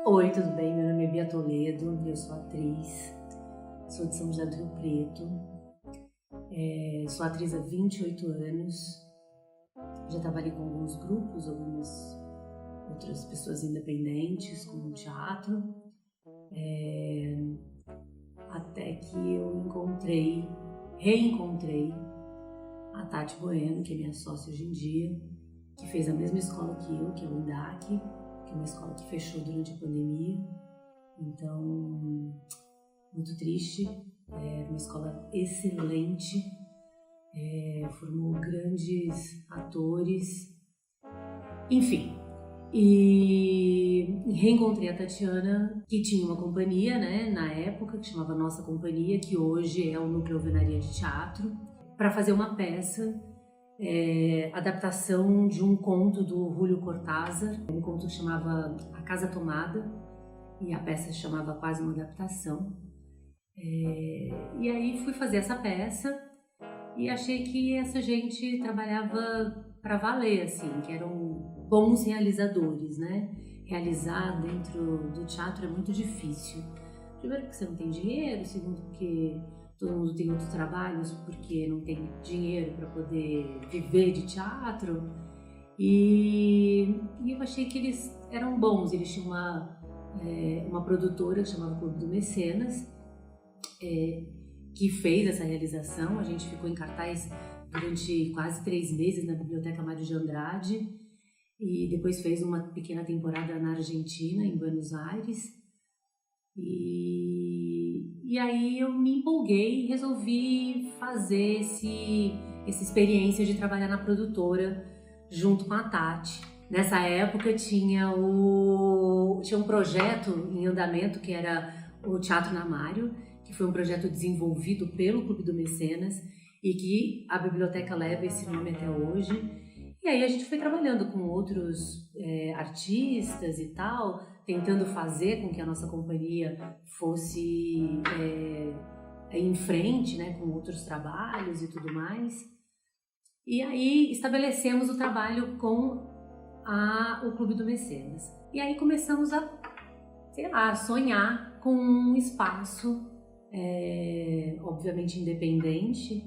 Oi, tudo bem? Meu nome é Bia Toledo, eu sou atriz, sou de São José do Rio Preto, sou atriz há 28 anos, já trabalhei com alguns grupos, algumas outras pessoas independentes, como teatro, até que eu reencontrei a Tati Bueno, que é minha sócia hoje em dia, que fez a mesma escola que eu, que é o INDAC, que é uma escola que fechou durante a pandemia. Então, muito triste. Uma escola excelente, formou grandes atores, enfim. E reencontrei a Tatiana, que tinha uma companhia, né, na época, que chamava Nossa Companhia, que hoje é o Núcleo Alvenaria de Teatro, para fazer uma peça, adaptação de um conto do Julio Cortázar, um conto que chamava A Casa Tomada, e a peça chamava Quase uma Adaptação. E aí fui fazer essa peça e achei que essa gente trabalhava para valer, assim, que eram bons realizadores, né? Realizar dentro do teatro é muito difícil. Primeiro porque você não tem dinheiro, segundo porque todo mundo tem outros trabalhos porque não tem dinheiro para poder viver de teatro. E eu achei que eles eram bons. Eles tinham uma produtora que chamava Clube do Mecenas, que fez essa realização. A gente ficou em cartaz durante quase 3 meses na Biblioteca Mário de Andrade e depois fez uma pequena temporada na Argentina, em Buenos Aires. E aí eu me empolguei e resolvi fazer essa experiência de trabalhar na produtora junto com a Tati. Nessa época tinha um projeto em andamento que era o Teatro na Mário, que foi um projeto desenvolvido pelo Clube do Mecenas e que a biblioteca leva esse nome até hoje. E aí a gente foi trabalhando com outros artistas e tal, tentando fazer com que a nossa companhia fosse em frente, né, com outros trabalhos e tudo mais. E aí estabelecemos o trabalho com o Clube do Mecenas. E aí começamos a sonhar com um espaço, obviamente independente,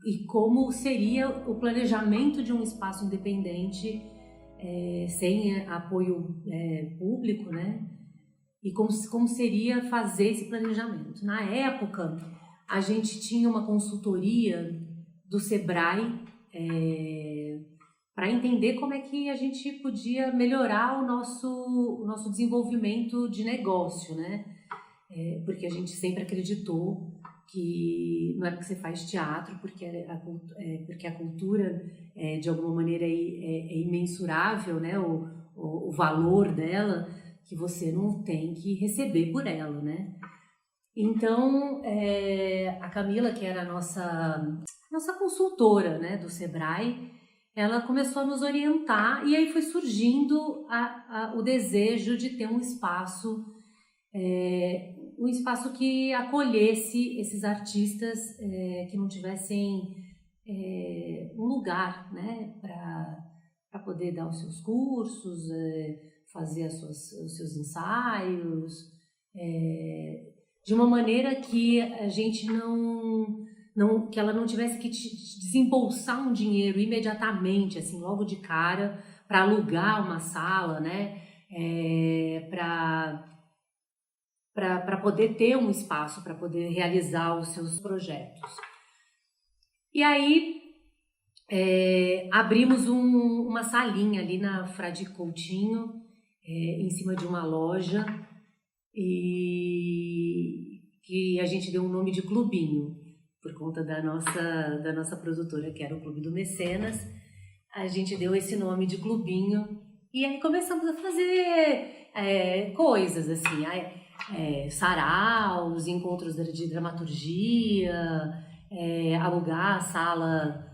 e como seria o planejamento de um espaço independente sem apoio público, né? E como seria fazer esse planejamento. Na época, a gente tinha uma consultoria do Sebrae para entender como é que a gente podia melhorar o nosso desenvolvimento de negócio, né? Porque a gente sempre acreditou que não é porque você faz teatro, porque a cultura de alguma maneira é imensurável, né? O valor dela, que você não tem que receber por ela, né? Então, a Camila, que era a nossa consultora, né, do Sebrae, ela começou a nos orientar e aí foi surgindo o desejo de ter um espaço que acolhesse esses artistas que não tivessem um lugar, né, para poder dar os seus cursos, fazer os seus ensaios, de uma maneira que a gente que ela não tivesse que desembolsar um dinheiro imediatamente, assim, logo de cara, para alugar uma sala, né, para poder ter um espaço, para poder realizar os seus projetos. E aí abrimos uma salinha ali na Frade Coutinho, em cima de uma loja, e que a gente deu o nome de Clubinho, por conta da nossa produtora, que era o Clube do Mecenas. A gente deu esse nome de Clubinho, e aí começamos a fazer coisas assim, saraus, encontros de dramaturgia, alugar a sala,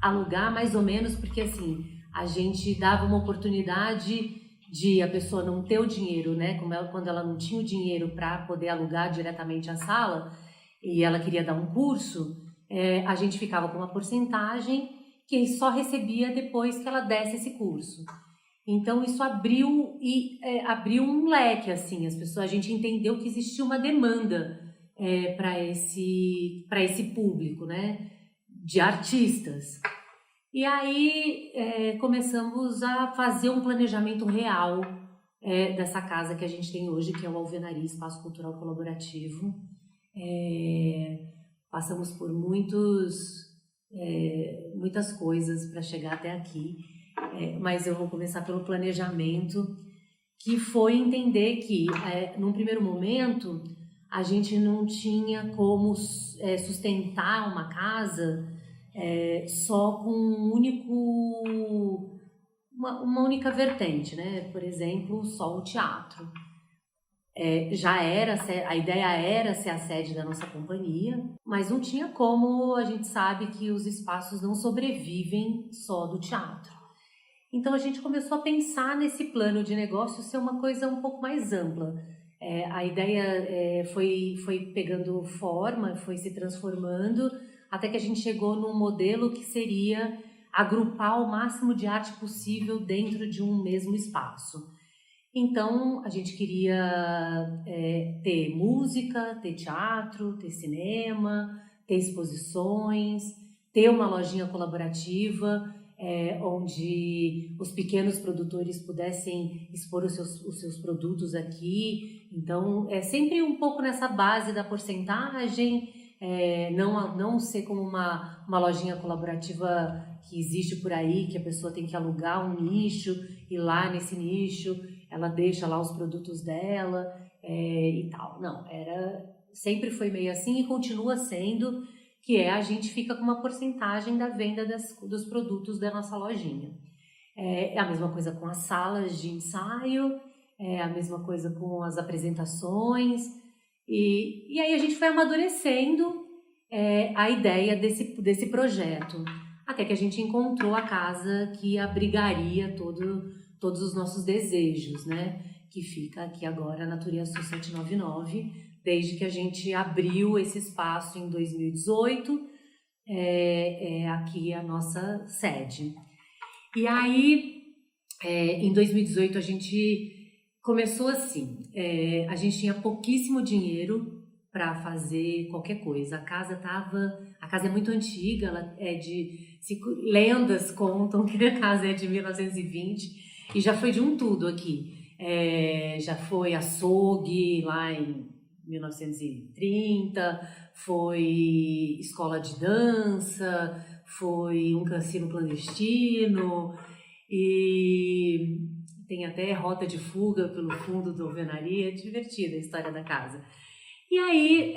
alugar mais ou menos, porque assim, a gente dava uma oportunidade de a pessoa não ter o dinheiro, né? Quando ela não tinha o dinheiro para poder alugar diretamente a sala e ela queria dar um curso, a gente ficava com uma porcentagem que só recebia depois que ela desse esse curso. Então isso abriu um leque, assim, a gente entendeu que existia uma demanda para esse público, né, de artistas. E aí começamos a fazer um planejamento real dessa casa que a gente tem hoje, que é o Alvenaria Espaço Cultural Colaborativo. Passamos por muitas coisas para chegar até aqui, mas eu vou começar pelo planejamento, que foi entender que, num primeiro momento, a gente não tinha como sustentar uma casa só com uma única vertente, né? Por exemplo, só o teatro. A ideia era ser a sede da nossa companhia, mas não tinha como. A gente sabe que os espaços não sobrevivem só do teatro. Então a gente começou a pensar nesse plano de negócio ser uma coisa um pouco mais ampla. A ideia foi pegando forma, foi se transformando, até que a gente chegou num modelo que seria agrupar o máximo de arte possível dentro de um mesmo espaço. Então, a gente queria ter música, ter teatro, ter cinema, ter exposições, ter uma lojinha colaborativa, onde os pequenos produtores pudessem expor os seus produtos aqui. Então, é sempre um pouco nessa base da porcentagem, não ser como uma lojinha colaborativa que existe por aí, que a pessoa tem que alugar um nicho, e lá nesse nicho ela deixa lá os produtos dela e tal. Não, sempre foi meio assim e continua sendo, que a gente fica com uma porcentagem da venda dos produtos da nossa lojinha. É a mesma coisa com as salas de ensaio, é a mesma coisa com as apresentações, e aí a gente foi amadurecendo a ideia desse projeto, até que a gente encontrou a casa que abrigaria todos os nossos desejos, né? Que fica aqui agora na Turiaçu 799, desde que a gente abriu esse espaço em 2018, aqui a nossa sede. E aí, em 2018, a gente começou assim, a gente tinha pouquíssimo dinheiro para fazer qualquer coisa. A casa é muito antiga, ela lendas contam que a casa é de 1920 e já foi de um tudo aqui. Já foi açougue lá em 1930, foi escola de dança, foi um cassino clandestino e tem até rota de fuga pelo fundo da alvenaria. É divertida a história da casa. E aí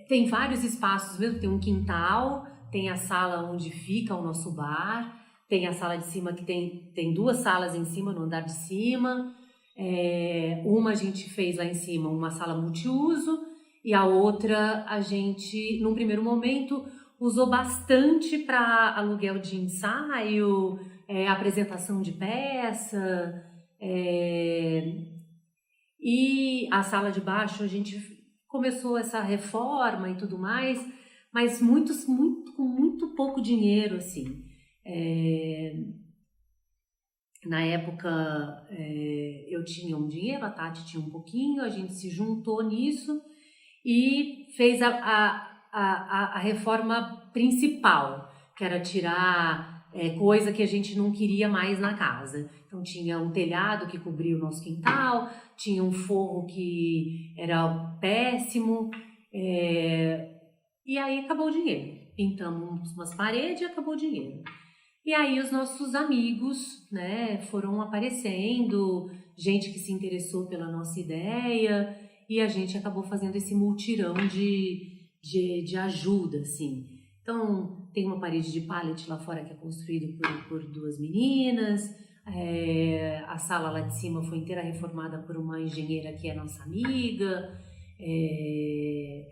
tem vários espaços mesmo, tem um quintal, tem a sala onde fica o nosso bar, tem a sala de cima que tem duas salas em cima, no andar de cima. Uma a gente fez lá em cima uma sala multiuso e a outra a gente, num primeiro momento, usou bastante para aluguel de ensaio, apresentação de peça, e a sala de baixo a gente começou essa reforma e tudo mais, mas com muito pouco dinheiro, assim. Na época eu tinha um dinheiro, a Tati tinha um pouquinho, a gente se juntou nisso e fez a reforma principal, que era tirar coisa que a gente não queria mais na casa. Então tinha um telhado que cobria o nosso quintal, tinha um forro que era péssimo, e aí acabou o dinheiro. Pintamos umas paredes e acabou o dinheiro. E aí os nossos amigos, né, foram aparecendo, gente que se interessou pela nossa ideia, e a gente acabou fazendo esse mutirão de ajuda, assim. Então, tem uma parede de pallet lá fora que é construída por duas meninas, a sala lá de cima foi inteira reformada por uma engenheira que é nossa amiga, e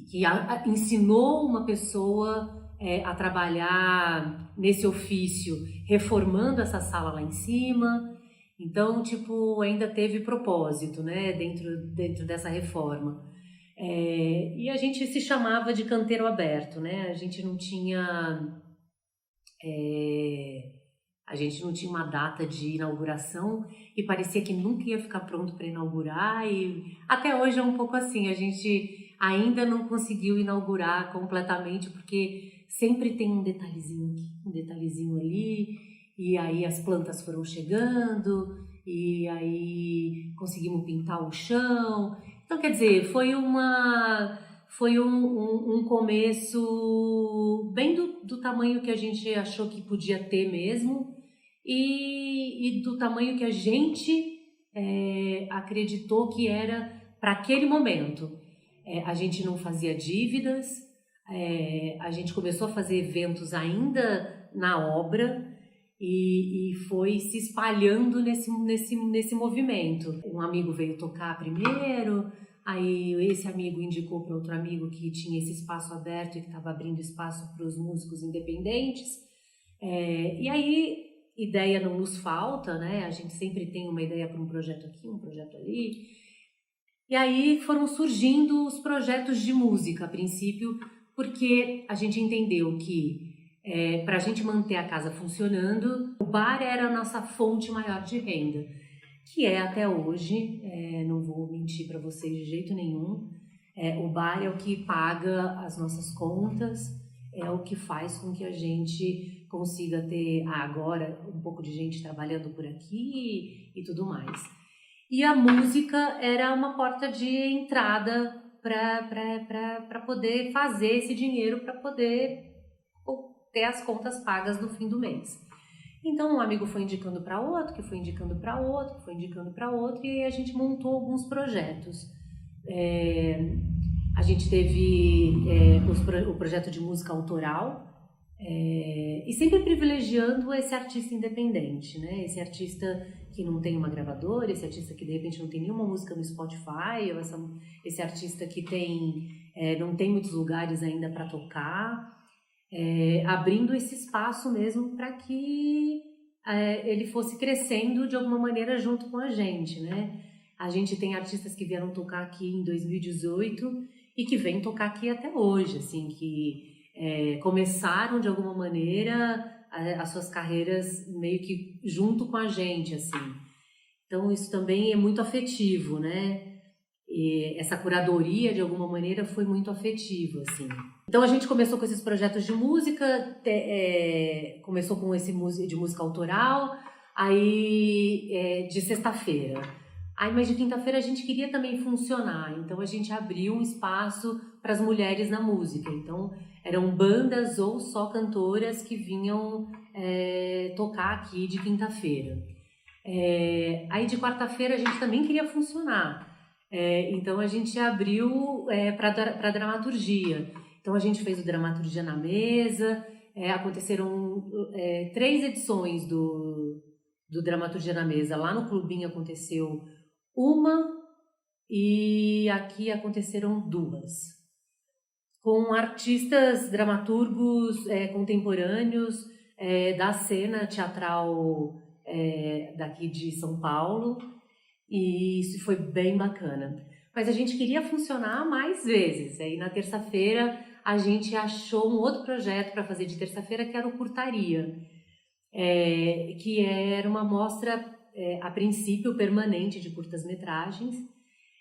que ensinou uma pessoa a trabalhar nesse ofício, reformando essa sala lá em cima. Então, ainda teve propósito, né, dentro dessa reforma. E a gente se chamava de canteiro aberto, né? A gente não tinha A gente não tinha uma data de inauguração e parecia que nunca ia ficar pronto para inaugurar, e até hoje é um pouco assim, a gente ainda não conseguiu inaugurar completamente porque sempre tem um detalhezinho aqui, um detalhezinho ali, e aí as plantas foram chegando e aí conseguimos pintar o chão. Então, quer dizer, foi um começo bem do tamanho que a gente achou que podia ter mesmo, e do tamanho que a gente acreditou que era para aquele momento. A gente não fazia dívidas, a gente começou a fazer eventos ainda na obra e foi se espalhando nesse movimento. Um amigo veio tocar primeiro, aí esse amigo indicou para outro amigo que tinha esse espaço aberto e que estava abrindo espaço para os músicos independentes. E aí, ideia não nos falta, né? A gente sempre tem uma ideia para um projeto aqui, um projeto ali. E aí foram surgindo os projetos de música, a princípio, porque a gente entendeu que para a gente manter a casa funcionando, o bar era a nossa fonte maior de renda, que é até hoje, não vou mentir para vocês de jeito nenhum, o bar é o que paga as nossas contas, é o que faz com que a gente consiga ter agora um pouco de gente trabalhando por aqui e tudo mais. E a música era uma porta de entrada para poder fazer esse dinheiro, para poder ter as contas pagas no fim do mês. Então um amigo foi indicando para outro, que foi indicando para outro, que foi indicando para outro, e aí a gente montou alguns projetos. A gente teve o projeto de música autoral, e sempre privilegiando esse artista independente, né? Esse artista que não tem uma gravadora, esse artista que de repente não tem nenhuma música no Spotify, ou esse artista que não tem muitos lugares ainda para tocar, abrindo esse espaço mesmo para que ele fosse crescendo de alguma maneira junto com a gente, né? A gente tem artistas que vieram tocar aqui em 2018 e que vêm tocar aqui até hoje, assim, que começaram de alguma maneira as suas carreiras meio que junto com a gente, assim. Então isso também é muito afetivo, né? E essa curadoria de alguma maneira foi muito afetiva, assim. Então a gente começou com esses projetos de música, começou com esse de música autoral, aí de sexta-feira. Aí, mas de quinta-feira a gente queria também funcionar, então a gente abriu um espaço para as mulheres na música. Então eram bandas ou só cantoras que vinham tocar aqui de quinta-feira. Aí de quarta-feira a gente também queria funcionar, então a gente abriu para dramaturgia. Então a gente fez o Dramaturgia na Mesa, aconteceram 3 edições do Dramaturgia na Mesa. Lá no Clubinho aconteceu uma e aqui aconteceram 2. Com artistas, dramaturgos contemporâneos da cena teatral daqui de São Paulo, e isso foi bem bacana. Mas a gente queria funcionar mais vezes. Aí na terça-feira a gente achou um outro projeto para fazer de terça-feira, que era o Curtaria, que era uma mostra, a princípio, permanente de curtas-metragens,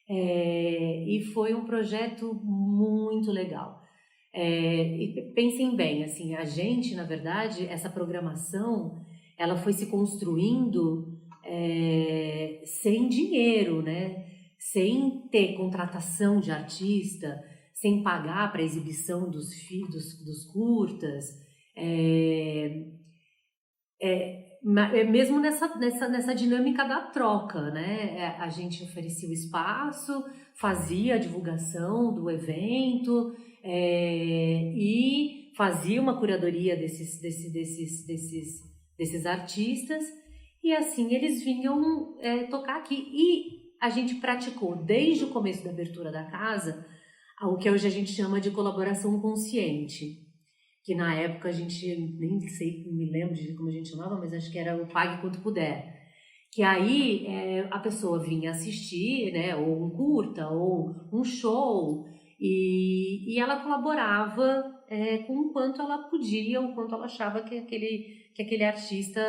e foi um projeto muito legal. E pensem bem, assim, a gente, na verdade, essa programação, ela foi se construindo sem dinheiro, né? Sem ter contratação de artista, sem pagar para exibição dos curtas, mesmo nessa dinâmica da troca, né? A gente oferecia o espaço, fazia a divulgação do evento e fazia uma curadoria desses artistas, e assim eles vinham tocar aqui. E a gente praticou desde o começo da abertura da casa o que hoje a gente chama de colaboração consciente, que na época a gente nem sei, não me lembro de como a gente chamava, mas acho que era o Pague Quanto Puder. Que aí a pessoa vinha assistir, né, ou um curta, ou um show, e ela colaborava com o quanto ela podia, o quanto ela achava que aquele artista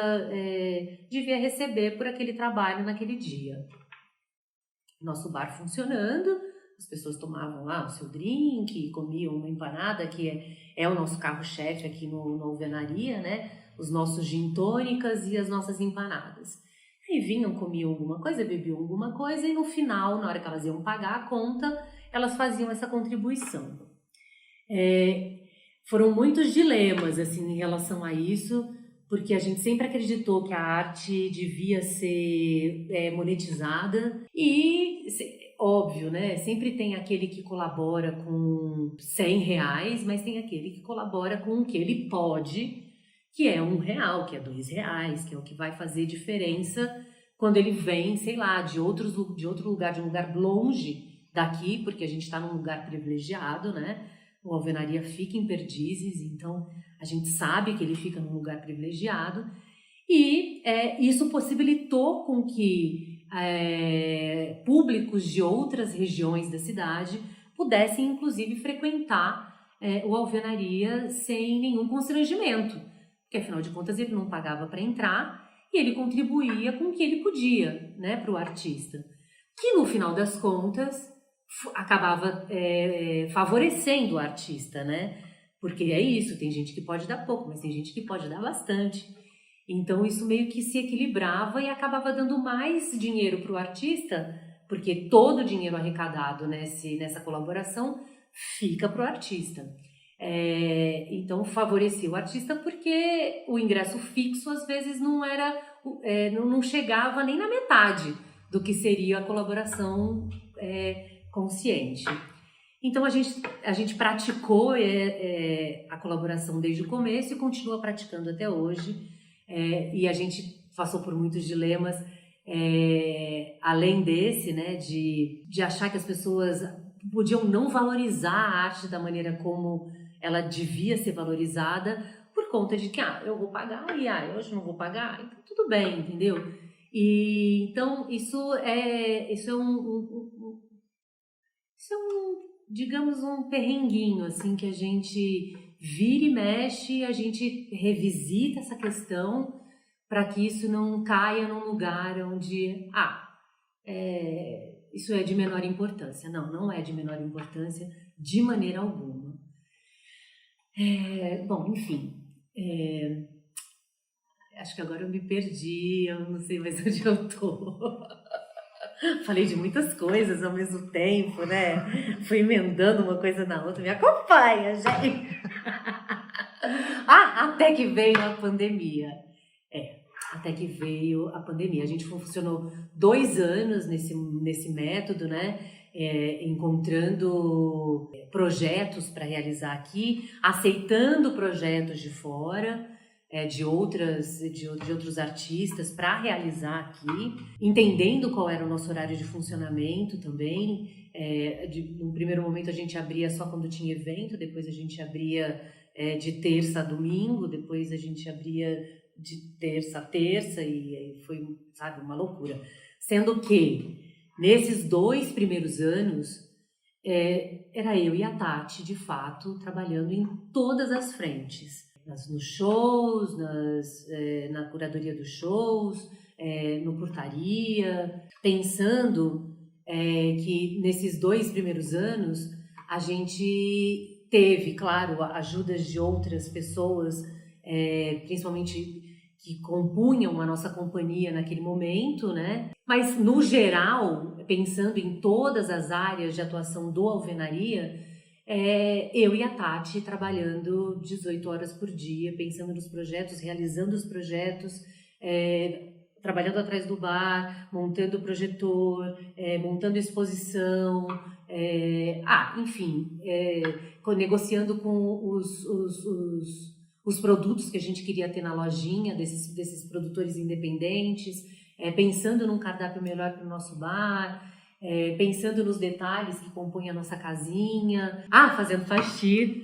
devia receber por aquele trabalho naquele dia. Nosso bar funcionando, as pessoas tomavam lá o seu drink, comiam uma empanada, que é o nosso carro-chefe aqui no Alvenaria, né? Os nossos gin tônicas e as nossas empanadas. Aí vinham, comiam alguma coisa, bebiam alguma coisa e no final, na hora que elas iam pagar a conta, elas faziam essa contribuição. Foram muitos dilemas assim, em relação a isso, porque a gente sempre acreditou que a arte devia ser monetizada e, óbvio, né? Sempre tem aquele que colabora com R$100, mas tem aquele que colabora com o que ele pode, que é R$1, que é R$2, que é o que vai fazer diferença quando ele vem, sei lá, de outro lugar, de um lugar longe daqui, porque a gente está num lugar privilegiado, né? O Alvenaria fica em Perdizes, então a gente sabe que ele fica num lugar privilegiado e isso possibilitou com que públicos de outras regiões da cidade pudessem inclusive frequentar o Alvenaria sem nenhum constrangimento, porque afinal de contas ele não pagava para entrar e ele contribuía com o que ele podia, né, para o artista, que no final das contas acabava favorecendo o artista, né? Porque é isso, tem gente que pode dar pouco, mas tem gente que pode dar bastante. Então isso meio que se equilibrava e acabava dando mais dinheiro para o artista, porque todo o dinheiro arrecadado nessa colaboração fica para o artista. Então favorecia o artista porque o ingresso fixo às vezes não chegava nem na metade do que seria a colaboração consciente. Então a gente praticou a colaboração desde o começo e continua praticando até hoje, e a gente passou por muitos dilemas, além desse, né, de achar que as pessoas podiam não valorizar a arte da maneira como ela devia ser valorizada, por conta de que eu vou pagar e hoje não vou pagar, então tudo bem, entendeu? E então isso é digamos, um perrenguinho, assim, que a gente vira e mexe, a gente revisita essa questão para que isso não caia num lugar onde, isso é de menor importância. Não é de menor importância de maneira alguma. Bom, enfim, acho que agora eu me perdi, eu não sei mais onde eu tô. Falei de muitas coisas ao mesmo tempo, né? Fui emendando uma coisa na outra. Me acompanha, gente! Até que veio a pandemia. Até que veio a pandemia. A gente funcionou 2 anos nesse método, né? Encontrando projetos para realizar aqui, aceitando projetos de fora, de outros artistas para realizar aqui, entendendo qual era o nosso horário de funcionamento também. No primeiro momento a gente abria só quando tinha evento, depois a gente abria de terça a domingo, depois a gente abria de terça a terça e foi, sabe, uma loucura. Sendo que nesses 2 primeiros anos era eu e a Tati, de fato, trabalhando em todas as frentes. Nos shows, na curadoria dos shows, no portaria, pensando que nesses 2 primeiros anos a gente teve, claro, ajudas de outras pessoas, principalmente que compunham a nossa companhia naquele momento, né? Mas no geral, pensando em todas as áreas de atuação do Alvenaria, eu e a Tati trabalhando 18 horas por dia, pensando nos projetos, realizando os projetos, trabalhando atrás do bar, montando o projetor, montando exposição, enfim, negociando com os produtos que a gente queria ter na lojinha, desses produtores independentes, pensando num cardápio melhor para o nosso bar, pensando nos detalhes que compõem a nossa casinha. Fazendo faxina.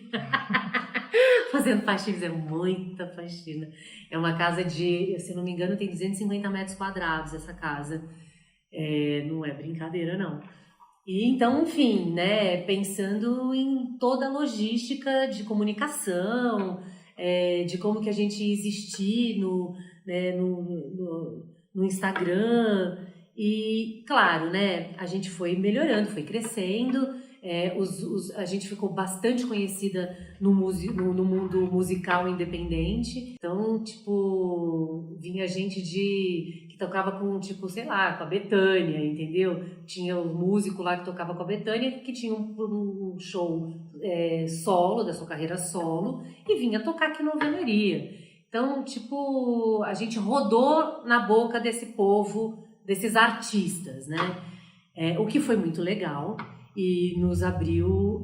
Fazendo faxina é muita faxina. É uma casa se não me engano, tem 250 metros quadrados essa casa. Não é brincadeira, não. E então, enfim, né, pensando em toda a logística de comunicação, de como que a gente ia existir né, no Instagram. E, claro, né, a gente foi melhorando, foi crescendo, a gente ficou bastante conhecida no mundo musical independente. Então, tipo, vinha gente que tocava com, tipo, sei lá, com a Bethânia, entendeu? Tinha o músico lá que tocava com a Bethânia, que tinha um show solo, da sua carreira solo, e vinha tocar aqui no Alvenaria. Então, tipo, a gente rodou na boca desse povo, desses artistas, né? O que foi muito legal e nos abriu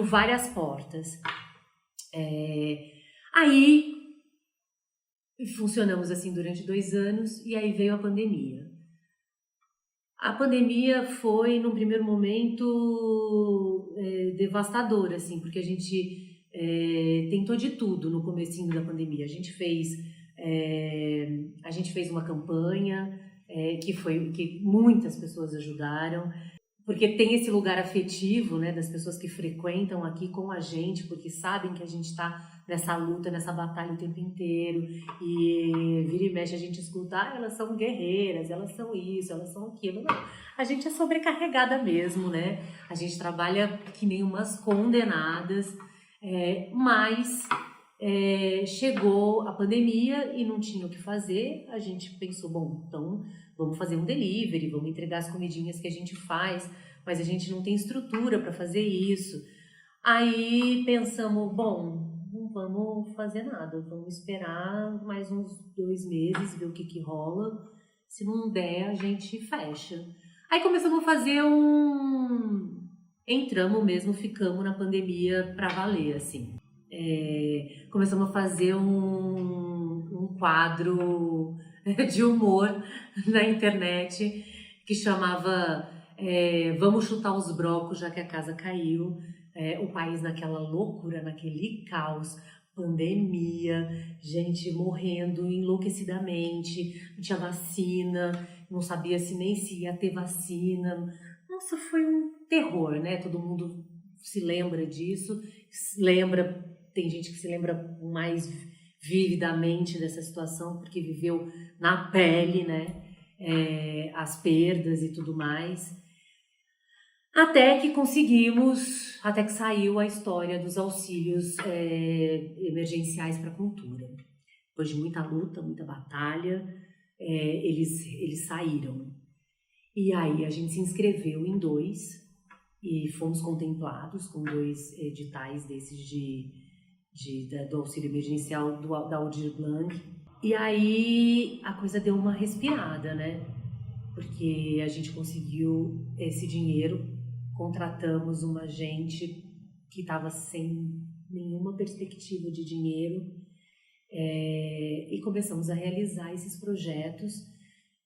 várias portas. Aí funcionamos assim durante 2 anos e aí veio a pandemia. A pandemia foi, num primeiro momento, devastadora, assim, porque a gente tentou de tudo no comecinho da pandemia. A gente fez uma campanha que muitas pessoas ajudaram, porque tem esse lugar afetivo, né, das pessoas que frequentam aqui com a gente, porque sabem que a gente está nessa luta, nessa batalha o tempo inteiro, e vira e mexe a gente escuta, elas são guerreiras, elas são isso, elas são aquilo. Não, a gente é sobrecarregada mesmo, né? A gente trabalha que nem umas condenadas, mas chegou a pandemia e não tinha o que fazer, a gente pensou, bom, então vamos fazer um delivery, vamos entregar as comidinhas que a gente faz, mas a gente não tem estrutura para fazer isso. Aí pensamos, bom, não vamos fazer nada, vamos esperar mais uns 2 meses, ver o que rola. Se não der, a gente fecha. Aí começamos a fazer entramos mesmo, ficamos na pandemia para valer, assim. Começamos a fazer um quadro de humor na internet que chamava Vamos Chutar os Brocos, já que a casa caiu. O país naquela loucura, naquele caos, pandemia, gente morrendo enlouquecidamente, não tinha vacina, não sabia nem se ia ter vacina. Nossa, foi um terror, né? Todo mundo se lembra disso, tem gente que se lembra mais vividamente dessa situação porque viveu na pele, né? As perdas e tudo mais. Até que saiu a história dos auxílios emergenciais para a cultura. Depois de muita luta, muita batalha, eles saíram. E aí a gente se inscreveu em 2 e fomos contemplados com 2 editais desses do auxílio emergencial da Aldir Blanc. E aí a coisa deu uma respirada, né? Porque a gente conseguiu esse dinheiro, contratamos uma gente que estava sem nenhuma perspectiva de dinheiro e começamos a realizar esses projetos.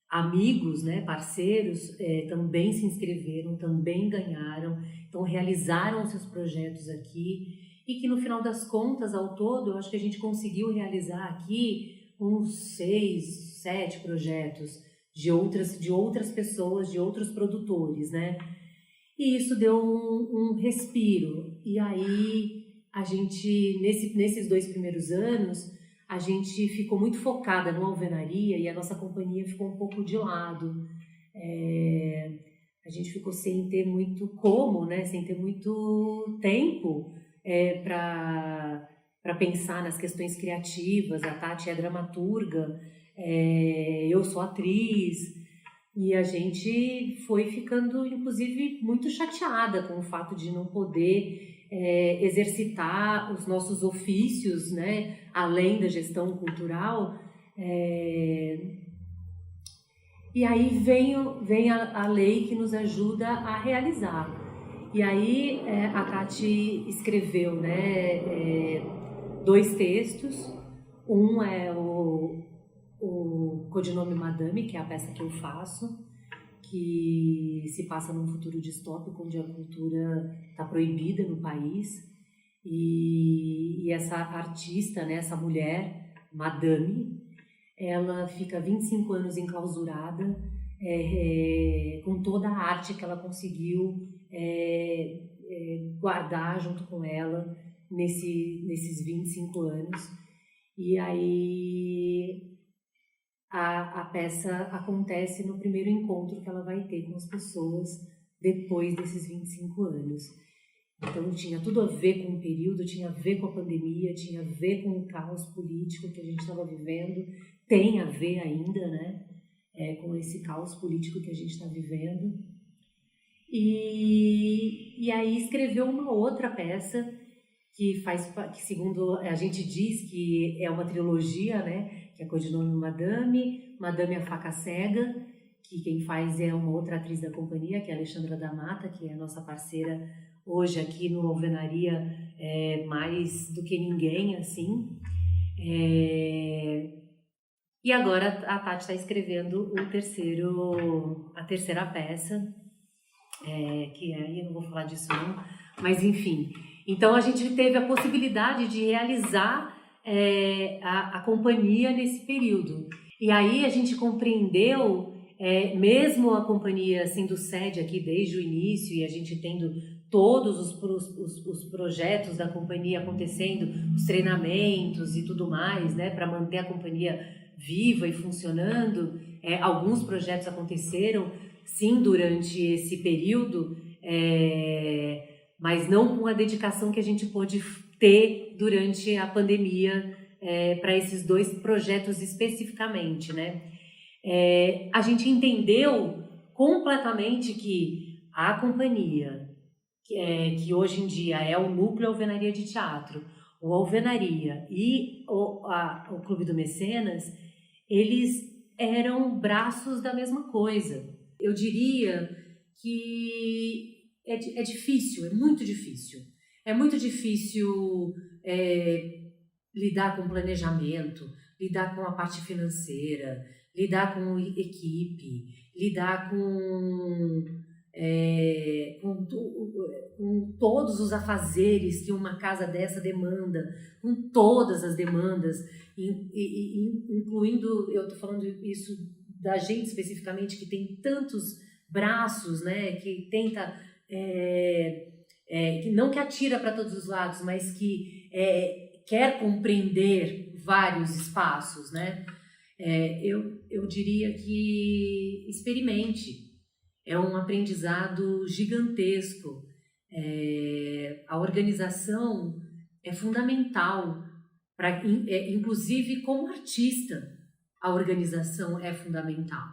Amigos, né, parceiros, também se inscreveram, também ganharam, então realizaram seus projetos aqui e que no final das contas, ao todo, eu acho que a gente conseguiu realizar aqui uns 6, 7 projetos de outras pessoas, de outros produtores, né? E isso deu um respiro. E aí, a gente, nesses 2 primeiros anos, a gente ficou muito focada no alvenaria e a nossa companhia ficou um pouco de lado. A gente ficou sem ter muito né? Sem ter muito tempo para pensar nas questões criativas. A Tati é dramaturga, eu sou atriz, e a gente foi ficando, inclusive, muito chateada com o fato de não poder exercitar os nossos ofícios, né, além da gestão cultural. E aí vem a lei que nos ajuda a realizar. E aí a Tati escreveu, né, 2 textos. Um é o Codinome Madame, que é a peça que eu faço, que se passa num futuro distópico onde a cultura está proibida no país. E essa artista, né, essa mulher, Madame, ela fica 25 anos enclausurada com toda a arte que ela conseguiu guardar junto com ela nesses 25 anos. E aí a peça acontece no primeiro encontro que ela vai ter com as pessoas depois desses 25 anos. Então tinha tudo a ver com o período, tinha a ver com a pandemia, tinha a ver com o caos político que a gente estava vivendo, tem a ver ainda, né, com esse caos político que a gente está vivendo. E aí escreveu uma outra peça que segundo a gente diz que é uma trilogia, né, que é codinome Madame, Madame a Faca Cega, que quem faz é uma outra atriz da companhia, que é a Alexandra da Mata, que é a nossa parceira hoje aqui no Alvenaria, mais do que ninguém, assim. E agora a Tati está escrevendo a terceira peça, que aí eu não vou falar disso não, mas enfim. Então a gente teve a possibilidade de realizar a companhia nesse período. E aí a gente compreendeu, mesmo a companhia sendo sede aqui desde o início e a gente tendo todos os projetos da companhia acontecendo, os treinamentos e tudo mais, né, para manter a companhia viva e funcionando. Alguns projetos aconteceram, sim, durante esse período, mas não com a dedicação que a gente pôde ter durante a pandemia para esses 2 projetos especificamente, né? A gente entendeu completamente que a companhia, que hoje em dia é o Núcleo Alvenaria de Teatro, o Alvenaria e o Clube do Mecenas, eles eram braços da mesma coisa. Eu diria que é difícil, é muito difícil. É muito difícil lidar com planejamento, lidar com a parte financeira, lidar com equipe, lidar com todos os afazeres que uma casa dessa demanda, com todas as demandas, incluindo, eu estou falando isso da gente especificamente, que tem tantos braços, né, que tenta, que não que atira para todos os lados, mas que quer compreender vários espaços, né? Eu diria que experimente. É um aprendizado gigantesco. A organização é fundamental, inclusive como artista, a organização é fundamental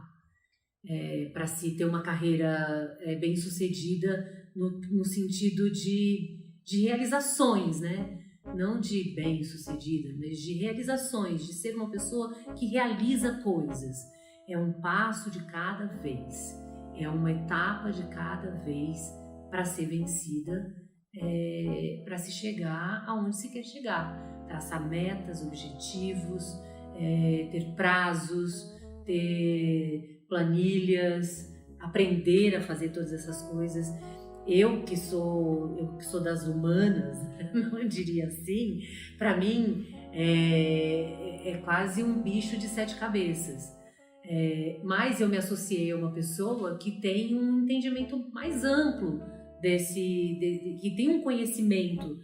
para se ter uma carreira bem-sucedida no sentido de realizações, né? Não de bem-sucedida, mas de realizações, de ser uma pessoa que realiza coisas. É um passo de cada vez. É uma etapa de cada vez para ser vencida, para se chegar aonde se quer chegar. Traçar metas, objetivos, ter prazos, ter planilhas, aprender a fazer todas essas coisas. Eu que sou das humanas, não diria assim, para mim é quase um bicho de 7 cabeças. Mas eu me associei a uma pessoa que tem um entendimento mais amplo que tem um conhecimento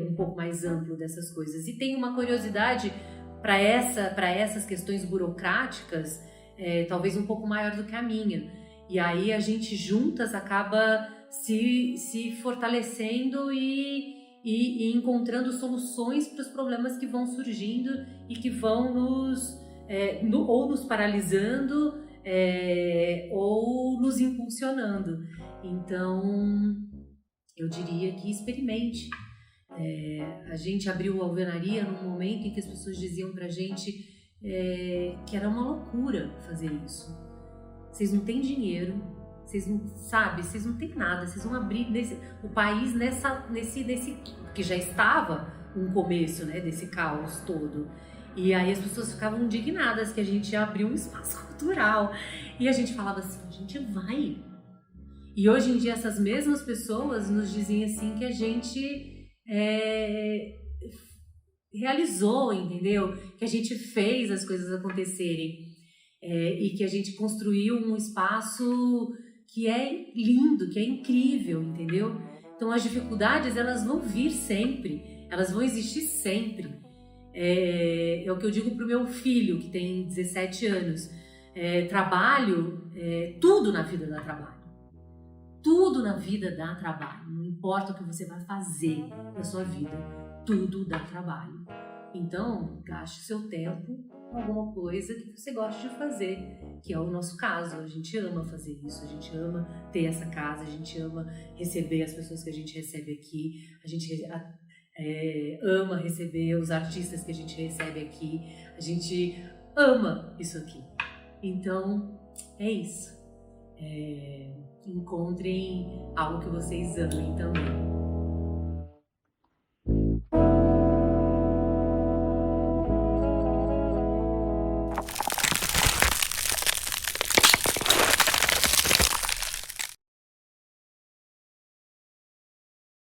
um pouco mais amplo dessas coisas e tem uma curiosidade para essas questões burocráticas talvez um pouco maior do que a minha. E aí a gente juntas acaba se fortalecendo e encontrando soluções para os problemas que vão surgindo e que vão ou nos paralisando ou nos impulsionando. Então, eu diria que experimente. A gente abriu a alvenaria num momento em que as pessoas diziam pra gente que era uma loucura fazer isso. Vocês não têm dinheiro, vocês não têm nada, vocês vão abrir o país nesse que já estava um começo, né, desse caos todo. E aí as pessoas ficavam indignadas que a gente abriu um espaço cultural. E a gente falava assim, a gente vai. E hoje em dia essas mesmas pessoas nos dizem assim que a gente realizou, entendeu? Que a gente fez as coisas acontecerem. e que a gente construiu um espaço que é lindo, que é incrível, entendeu? Então as dificuldades, elas vão vir sempre, elas vão existir sempre. É o que eu digo pro meu filho, que tem 17 anos. Trabalho, tudo na vida dá trabalho. Tudo na vida dá trabalho. Não importa o que você vai fazer na sua vida, tudo dá trabalho. Então, gaste seu tempo com alguma coisa que você goste de fazer, que é o nosso caso. A gente ama fazer isso, a gente ama ter essa casa, a gente ama receber as pessoas que a gente recebe aqui, a gente ama receber os artistas que a gente recebe aqui, a gente ama isso aqui. Então, é isso. Encontrem algo que vocês amem também.